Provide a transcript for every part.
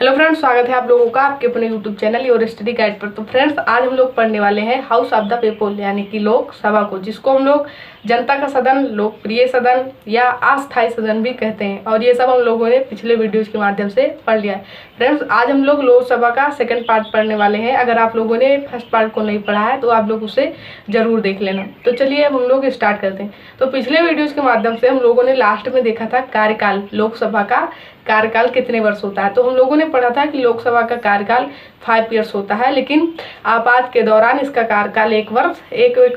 Hello friends, स्वागत है आप लोगों का आपके अपने यूट्यूब चैनल और स्टडी गाइड पर। तो फ्रेंड्स, आज हम लोग पढ़ने वाले हैं हाउस ऑफ द पीपल यानी कि लोकसभा को, जिसको हम लोग जनता का सदन, लोकप्रिय सदन या अस्थायी सदन भी कहते हैं। और ये सब हम लोगों ने पिछले वीडियोज के माध्यम से पढ़ लिया है। फ्रेंड्स, आज हम लोग लोकसभा का सेकंड पार्ट पढ़ने वाले हैं। अगर आप लोगों ने फर्स्ट पार्ट को नहीं पढ़ा है तो आप लोग उसे जरूर देख लेना। तो चलिए अब हम लोग स्टार्ट करते हैं। तो पिछले वीडियोज के माध्यम से हम लोगों ने लास्ट में देखा था कार्यकाल, लोकसभा का कार्यकाल कितने वर्ष होता है। तो हम लोगों ने पढ़ा था कि लोकसभा का कार्यकाल 5 ईयर्स होता है, लेकिन आपात के दौरान इसका कार्यकाल एक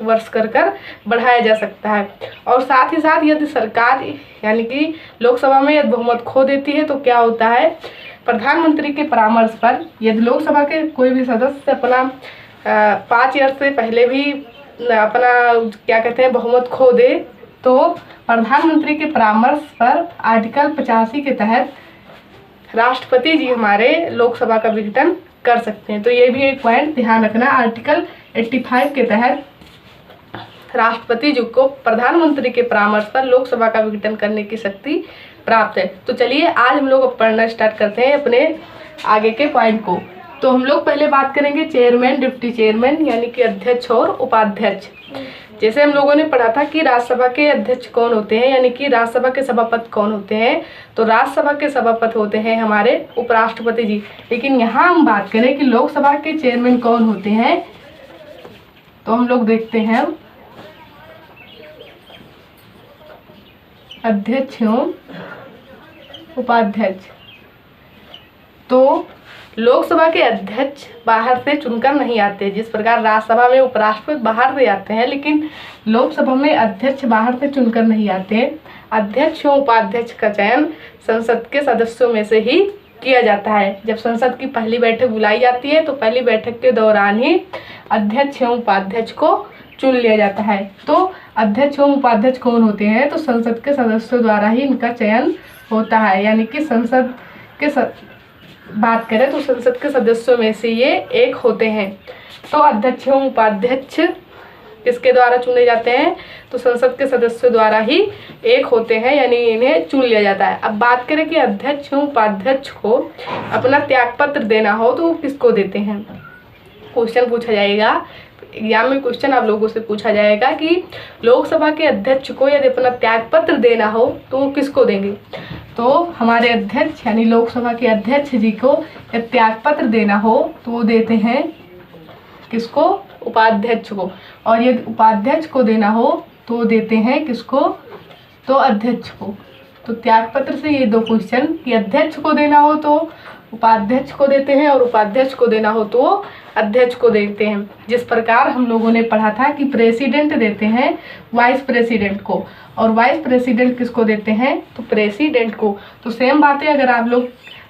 वर्ष कर बढ़ाया जा सकता है। और साथ ही साथ यदि सरकार यानी कि लोकसभा में यदि बहुमत खो देती है तो क्या होता है, प्रधानमंत्री के परामर्श पर यदि लोकसभा के कोई भी सदस्य अपना 5 ईयर से पहले भी अपना क्या कहते हैं बहुमत खो दे, तो प्रधानमंत्री के परामर्श पर आर्टिकल 85 के तहत राष्ट्रपति जी हमारे लोकसभा का विघटन कर सकते हैं। तो ये भी एक पॉइंट ध्यान रखना, आर्टिकल 85 के तहत राष्ट्रपति जी को प्रधानमंत्री के परामर्श पर लोकसभा का विघटन करने की शक्ति प्राप्त है। तो चलिए आज हम लोग पढ़ना स्टार्ट करते हैं अपने आगे के पॉइंट को। तो हम लोग पहले बात करेंगे चेयरमैन, डिप्टी चेयरमैन यानी कि अध्यक्ष और उपाध्यक्ष। जैसे हम लोगों ने पढ़ा था कि राज्यसभा के अध्यक्ष कौन होते हैं यानी कि राज्यसभा के सभापति कौन होते हैं, तो राज्यसभा के सभापति होते हैं हमारे उपराष्ट्रपति जी। लेकिन यहाँ हम बात करें कि लोकसभा के चेयरमैन कौन होते हैं, तो हम लोग देखते हैं अध्यक्ष एवं उपाध्यक्ष। तो लोकसभा के अध्यक्ष बाहर से चुनकर नहीं आते, जिस प्रकार राज्यसभा में उपराष्ट्रपति बाहर से आते हैं, लेकिन लोकसभा में अध्यक्ष बाहर से चुनकर नहीं आते। अध्यक्ष और उपाध्यक्ष का चयन संसद के सदस्यों में से ही किया जाता है। जब संसद की पहली बैठक बुलाई जाती है तो पहली बैठक के दौरान ही अध्यक्ष एवं उपाध्यक्ष को चुन लिया जाता है। तो अध्यक्ष एवं उपाध्यक्ष कौन होते हैं, तो संसद के सदस्यों द्वारा ही इनका चयन होता है। यानी कि संसद के बात करें तो संसद के सदस्यों में से ये एक होते हैं। तो अध्यक्ष एवं उपाध्यक्ष किसके द्वारा चुने जाते हैं, तो संसद के सदस्यों द्वारा ही एक होते हैं, यानी इन्हें चुन लिया जाता है। अब बात करें कि अध्यक्ष एवं उपाध्यक्ष को अपना त्यागपत्र देना हो तो वो किसको देते हैं। क्वेश्चन पूछा जाएगा एग्जाम में, क्वेश्चन आप लोगों से पूछा जाएगा कि लोकसभा के अध्यक्ष को यदि अपना त्यागपत्र देना हो तो वो किसको देंगे। तो हमारे अध्यक्ष यानी लोकसभा के अध्यक्ष जी को यदि त्यागपत्र देना हो तो वो देते हैं किसको, उपाध्यक्ष को। और यदि उपाध्यक्ष को देना हो तो देते हैं किसको, तो अध्यक्ष को। तो त्यागपत्र से ये दो क्वेश्चन कि अध्यक्ष को देना हो तो उपाध्यक्ष को देते हैं और उपाध्यक्ष को देना हो तो अध्यक्ष को देते हैं। जिस प्रकार हम लोगों ने पढ़ा था कि प्रेसिडेंट देते हैं वाइस प्रेसिडेंट को और वाइस प्रेसिडेंट किसको देते हैं, तो प्रेसिडेंट को। तो सेम बातें अगर आप लोग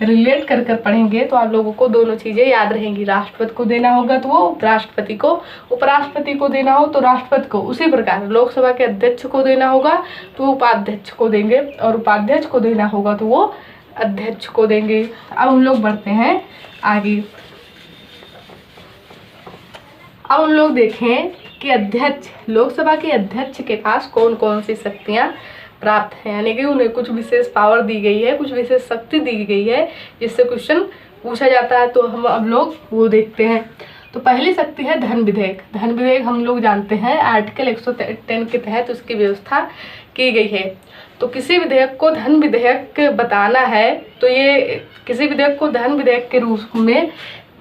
रिलेट कर पढ़ेंगे तो आप लोगों को दोनों चीज़ें याद रहेंगी। राष्ट्रपति को देना होगा तो वो उपराष्ट्रपति को, उपराष्ट्रपति को देना हो तो राष्ट्रपति को। उसी प्रकार लोकसभा के अध्यक्ष को देना होगा तो उपाध्यक्ष को देंगे और उपाध्यक्ष को देना होगा तो वो अध्यक्ष को देंगे। अब हम लोग बढ़ते हैं आगे। अब हम लोग देखें कि अध्यक्ष, लोकसभा के अध्यक्ष के पास कौन कौन सी शक्तियां प्राप्त हैं, यानी कि उन्हें कुछ विशेष पावर दी गई है, कुछ विशेष शक्ति दी गई है जिससे क्वेश्चन पूछा जाता है। तो हम अब लोग वो देखते हैं। तो पहली शक्ति है धन विधेयक। धन विधेयक हम लोग जानते हैं आर्टिकल 110 के तहत उसकी व्यवस्था की गई है। तो किसी विधेयक को धन विधेयक बताना है, तो ये किसी विधेयक को धन विधेयक के रूप में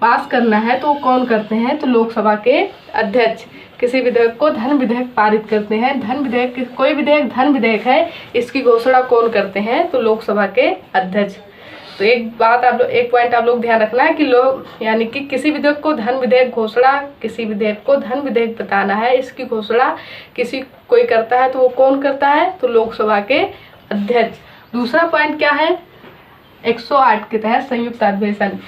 पास करना है तो कौन करते हैं, तो लोकसभा के अध्यक्ष किसी विधेयक को धन विधेयक पारित करते हैं। धन विधेयक, कोई विधेयक धन विधेयक है, इसकी घोषणा कौन करते हैं, तो लोकसभा के अध्यक्ष। तो एक पॉइंट आप लोग ध्यान रखना है कि यानी कि किसी विधेयक को धन विधेयक घोषणा, किसी विधेयक को धन विधेयक बताना है, इसकी घोषणा कोई करता है तो वो कौन करता है, तो लोकसभा के अध्यक्ष। दूसरा पॉइंट क्या है, 108 के तहत संयुक्त अधिवेशन।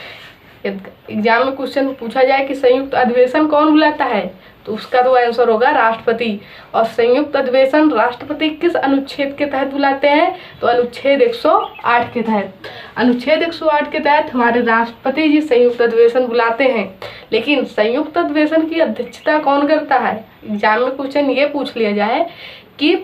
एग्जाम में क्वेश्चन पूछा जाए कि संयुक्त अधिवेशन कौन बुलाता है, तो उसका तो आंसर होगा राष्ट्रपति। और संयुक्त अधिवेशन राष्ट्रपति किस अनुच्छेद के तहत बुलाते हैं, तो अनुच्छेद 108 के तहत। अनुच्छेद 108 के तहत हमारे राष्ट्रपति जी संयुक्त अधिवेशन बुलाते हैं। लेकिन संयुक्त अधिवेशन की अध्यक्षता कौन करता है, एग्जाम में क्वेश्चन ये पूछ लिया जाए कि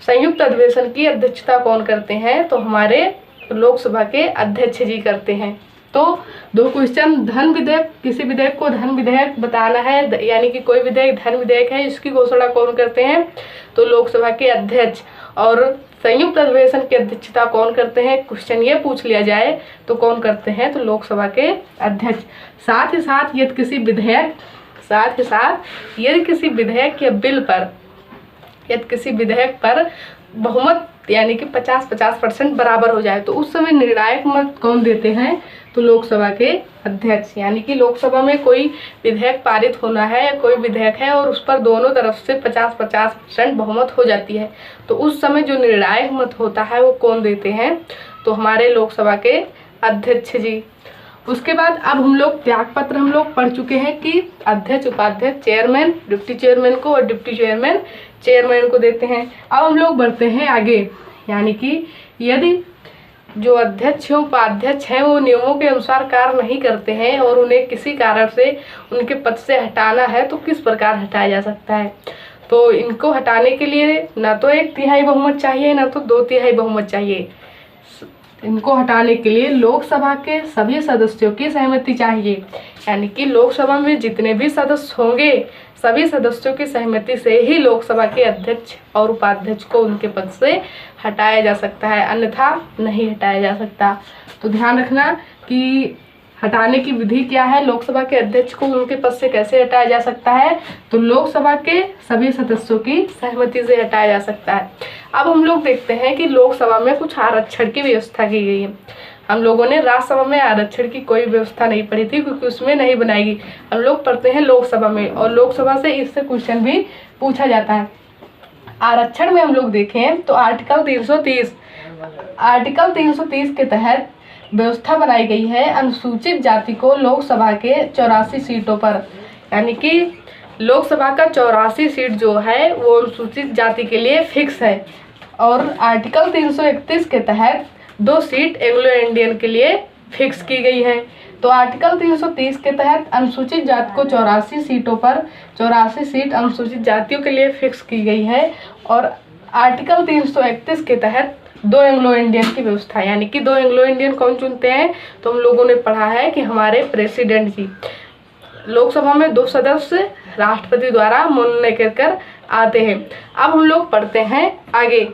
संयुक्त अधिवेशन की अध्यक्षता कौन करते हैं, तो हमारे लोकसभा के अध्यक्ष जी करते हैं। तो 2 क्वेश्चन, धन विधेयक, किसी विधेयक को धन विधेयक बताना है, यानी कि कोई विधेयक धन विधेयक है, इसकी घोषणा कौन करते हैं, तो लोकसभा के अध्यक्ष। और संयुक्त अधिवेशन की अध्यक्षता कौन करते हैं, क्वेश्चन ये पूछ लिया जाए तो कौन करते हैं, तो लोकसभा के अध्यक्ष। साथ ही साथ यदि किसी विधेयक या बिल पर, यदि किसी विधेयक पर बहुमत यानी कि 50-50% बराबर हो जाए तो उस समय निर्णायक मत कौन देते हैं, तो लोकसभा के अध्यक्ष। यानी कि लोकसभा में कोई विधेयक पारित होना है या कोई विधेयक है और उस पर दोनों तरफ से 50-50% बहुमत हो जाती है, तो उस समय जो निर्णायक मत होता है वो कौन देते हैं, तो हमारे लोकसभा के अध्यक्ष जी। उसके बाद अब हम लोग त्याग पत्र हम लोग पढ़ चुके हैं कि अध्यक्ष, उपाध्यक्ष, चेयरमैन डिप्टी चेयरमैन को और डिप्टी चेयरमैन चेयरमैन को देते हैं। अब हम लोग बढ़ते हैं आगे, यानी कि यदि जो अध्यक्ष हैं, उपाध्यक्ष हैं, वो नियमों के अनुसार कार्य नहीं करते हैं और उन्हें किसी कारण से उनके पद से हटाना है तो किस प्रकार हटाया जा सकता है, तो इनको हटाने के लिए ना तो 1/3 बहुमत चाहिए ना तो 2/3 बहुमत चाहिए। इनको हटाने के लिए लोकसभा के सभी सदस्यों की सहमति चाहिए, यानी कि लोकसभा में जितने भी सदस्य होंगे सभी सदस्यों की सहमति से ही लोकसभा के अध्यक्ष और उपाध्यक्ष को उनके पद से हटाया जा सकता है, अन्यथा नहीं हटाया जा सकता। तो ध्यान रखना कि हटाने की विधि क्या है, लोकसभा के अध्यक्ष को उनके पद से कैसे हटाया जा सकता है, तो लोकसभा के सभी सदस्यों की सहमति से हटाया जा सकता है। अब हम लोग देखते हैं कि लोकसभा में कुछ आरक्षण की व्यवस्था की गई है। हम लोगों ने राज्यसभा में आरक्षण की कोई व्यवस्था नहीं पढ़ी थी क्योंकि उसमें नहीं बनाएगी, हम लोग पढ़ते हैं लोकसभा में, और लोकसभा से इससे क्वेश्चन भी पूछा जाता है। आरक्षण में हम लोग देखें तो आर्टिकल 330 के तहत व्यवस्था बनाई गई है अनुसूचित जाति को लोकसभा के 84 सीटों पर, यानी कि लोकसभा का 84 सीट जो है वो अनुसूचित जाति के लिए फिक्स है। और आर्टिकल 331 के तहत 2 सीट एंग्लो इंडियन के लिए फिक्स की गई है। तो आर्टिकल 330 के तहत अनुसूचित जाति को 84 सीटों पर 84 सीट अनुसूचित जातियों के लिए फिक्स की गई है। और आर्टिकल 331 के तहत 2 एंग्लो इंडियन की व्यवस्था, यानी कि 2 एंग्लो इंडियन कौन चुनते हैं, तो हम लोगों ने पढ़ा है कि हमारे प्रेसिडेंट जी। लोकसभा में 2 सदस्य राष्ट्रपति द्वारा मनोनीत कर आते हैं। अब हम लोग पढ़ते हैं आगे,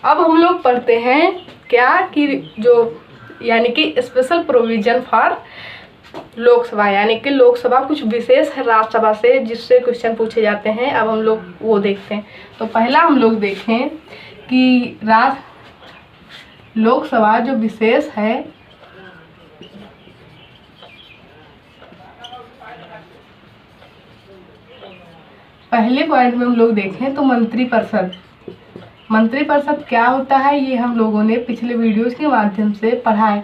अब हम लोग पढ़ते हैं क्या कि जो यानी कि स्पेशल प्रोविजन फॉर लोकसभा, यानी कि लोकसभा कुछ विशेष है राज्यसभा से जिससे क्वेश्चन पूछे जाते हैं। अब हम लोग वो देखते हैं। तो पहला हम लोग देखें कि लोकसभा जो विशेष है, पहले पॉइंट में हम लोग देखें तो मंत्रिपरिषद। मंत्रिपरिषद क्या होता है ये हम लोगों ने पिछले वीडियोस के माध्यम से पढ़ा है।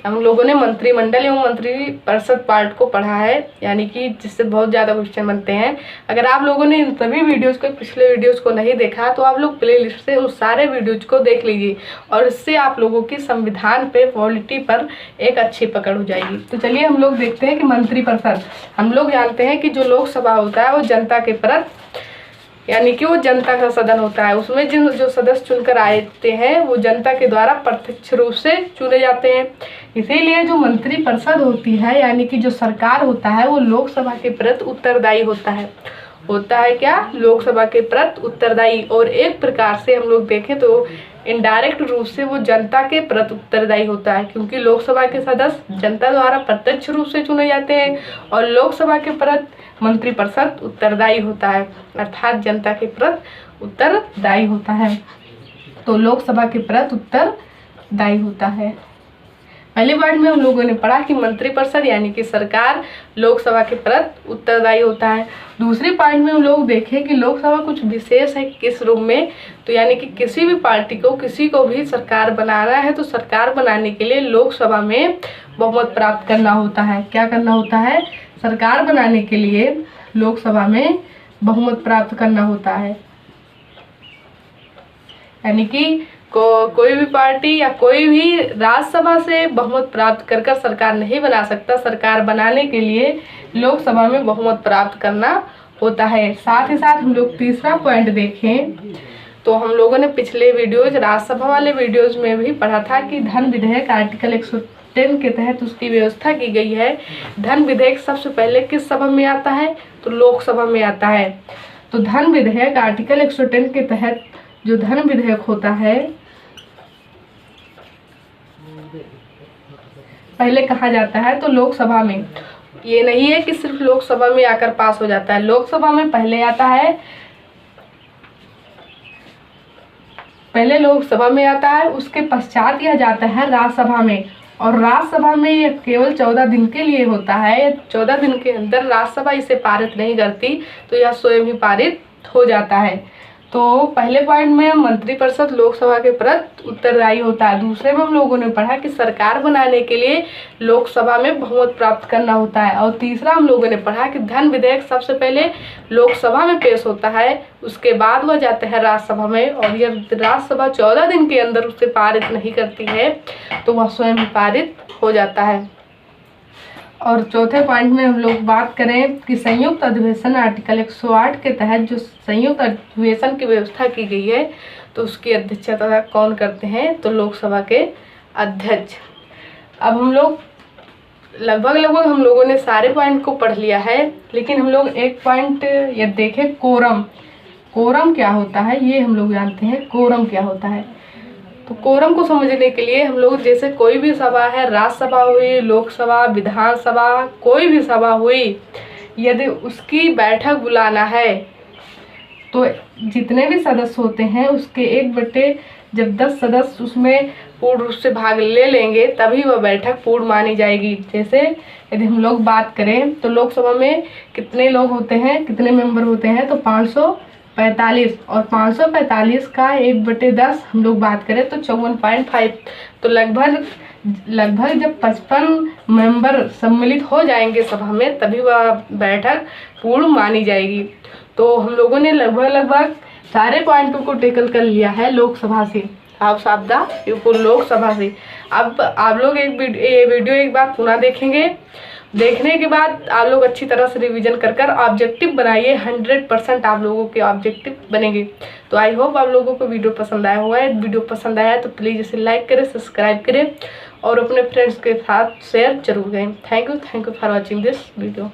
हम लोगों ने मंत्रिमंडल एवं मंत्रिपरिषद पार्ट को पढ़ा है, यानी कि जिससे बहुत ज़्यादा क्वेश्चन बनते हैं। अगर आप लोगों ने इन सभी वीडियोस को, पिछले वीडियोस को नहीं देखा तो आप लोग प्लेलिस्ट से उस सारे वीडियोज को देख लीजिए और इससे आप लोगों की संविधान पे, पॉलिटी पर एक अच्छी पकड़ हो जाएगी। तो चलिए हम लोग देखते हैं कि मंत्रिपरिषद, हम लोग जानते हैं कि जो लोकसभा होता है वो जनता के प्रति, यानी कि वो जनता का सदन होता है। उसमें जो सदस्य चुनकर आते हैं वो जनता के द्वारा प्रत्यक्ष रूप से चुने जाते हैं। इसीलिए जो मंत्रिपरिषद होती है, यानी कि जो सरकार होता है, वो लोकसभा के प्रति उत्तरदायी होता है। क्या, लोकसभा के प्रति उत्तरदायी। और एक प्रकार से हम लोग देखें तो इनडायरेक्ट रूप से वो जनता के प्रति उत्तरदायी होता है, क्योंकि लोकसभा के सदस्य जनता द्वारा प्रत्यक्ष रूप से चुने जाते हैं और लोकसभा के प्रति मंत्रिपरिषद उत्तरदायी होता है, अर्थात जनता के प्रति उत्तरदायी होता है। तो लोकसभा के प्रति उत्तरदायी होता है। पहले पार्ट में हम लोगों ने पढ़ा कि मंत्रिपरिषद यानी कि सरकार लोकसभा के प्रति उत्तरदायी होता है। दूसरे पार्ट में हम लोग देखें कि लोकसभा कुछ विशेष है किस रूप में, तो यानी कि किसी भी पार्टी को, किसी को भी सरकार बनाना है तो सरकार बनाने के लिए लोकसभा में बहुमत प्राप्त करना होता है। क्या करना होता है, सरकार बनाने के लिए लोकसभा में बहुमत प्राप्त करना होता है। यानी कि कोई भी पार्टी या कोई भी राज्यसभा से बहुमत प्राप्त कर सरकार नहीं बना सकता। सरकार बनाने के लिए लोकसभा में बहुमत प्राप्त करना होता है। साथ ही साथ हम लोग तीसरा पॉइंट देखें तो हम लोगों ने पिछले वीडियोज, राज्यसभा वाले वीडियोज में भी पढ़ा था कि धन विधेयक आर्टिकल 10 के तहत उसकी व्यवस्था की गई है। धन विधेयक सबसे पहले किस सभा में आता है? तो लोकसभा में आता है। तो धन विधेयक आर्टिकल 110 के तहत जो धन विधेयक होता है पहले कहा जाता है तो लोकसभा में। ये नहीं है कि सिर्फ लोकसभा में आकर पास हो जाता है, लोकसभा में पहले आता है, पहले लोकसभा में आता है, उसके पश्चात यह जाता है राज्यसभा में। और राज्यसभा में यह केवल 14 दिन के लिए होता है। 14 दिन के अंदर राज्यसभा इसे पारित नहीं करती तो यह स्वयं ही पारित हो जाता है। तो पहले पॉइंट में मंत्रिपरिषद लोकसभा के प्रति उत्तरदायी होता है। दूसरे में हम लोगों ने पढ़ा कि सरकार बनाने के लिए लोकसभा में बहुमत प्राप्त करना होता है। और तीसरा हम लोगों ने पढ़ा कि धन विधेयक सबसे पहले लोकसभा में पेश होता है, उसके बाद वह जाता है राज्यसभा में। और यह राज्यसभा 14 दिन के अंदर उसे पारित नहीं करती है तो वह स्वयं ही पारित हो जाता है। और चौथे पॉइंट में हम लोग बात करें कि संयुक्त अधिवेशन आर्टिकल 108 के तहत जो संयुक्त अधिवेशन की व्यवस्था की गई है तो उसकी अध्यक्षता कौन करते हैं? तो लोकसभा के अध्यक्ष। अब हम लोग लगभग हम लोगों ने सारे पॉइंट को पढ़ लिया है, लेकिन हम लोग एक पॉइंट ये देखें, कोरम। कोरम क्या होता है ये हम लोग जानते हैं। कोरम क्या होता है? तो कोरम को समझने के लिए हम लोग जैसे कोई भी सभा है, राज्यसभा हुई, लोकसभा, विधानसभा, कोई भी सभा हुई, यदि उसकी बैठक बुलाना है तो जितने भी सदस्य होते हैं उसके 1/, जब 10 सदस्य उसमें पूर्ण रूप से भाग ले लेंगे तभी वह बैठक पूर्ण मानी जाएगी। जैसे यदि हम लोग बात करें तो लोकसभा में कितने लोग होते हैं, कितने मेंबर होते हैं? तो 545। और 545 का 1/10 हम लोग बात करें तो 54.5। तो लगभग जब 55 मेंबर सम्मिलित हो जाएंगे सभा में तभी वह बैठक पूर्ण मानी जाएगी। तो हम लोगों ने लगभग सारे पॉइंटों को टेकल कर लिया है लोकसभा से, लोकसभा से। अब आप लोग ये वीडियो एक बार पुनः देखेंगे। देखने के बाद आप लोग अच्छी तरह से रिवीजन कर ऑब्जेक्टिव बनाइए। 100% आप लोगों के ऑब्जेक्टिव बनेंगे। तो आई होप आप लोगों को वीडियो पसंद आया होगा। वीडियो पसंद आया तो प्लीज़ इसे लाइक करें, सब्सक्राइब करें और अपने फ्रेंड्स के साथ शेयर जरूर करें। Thank you for watching this video.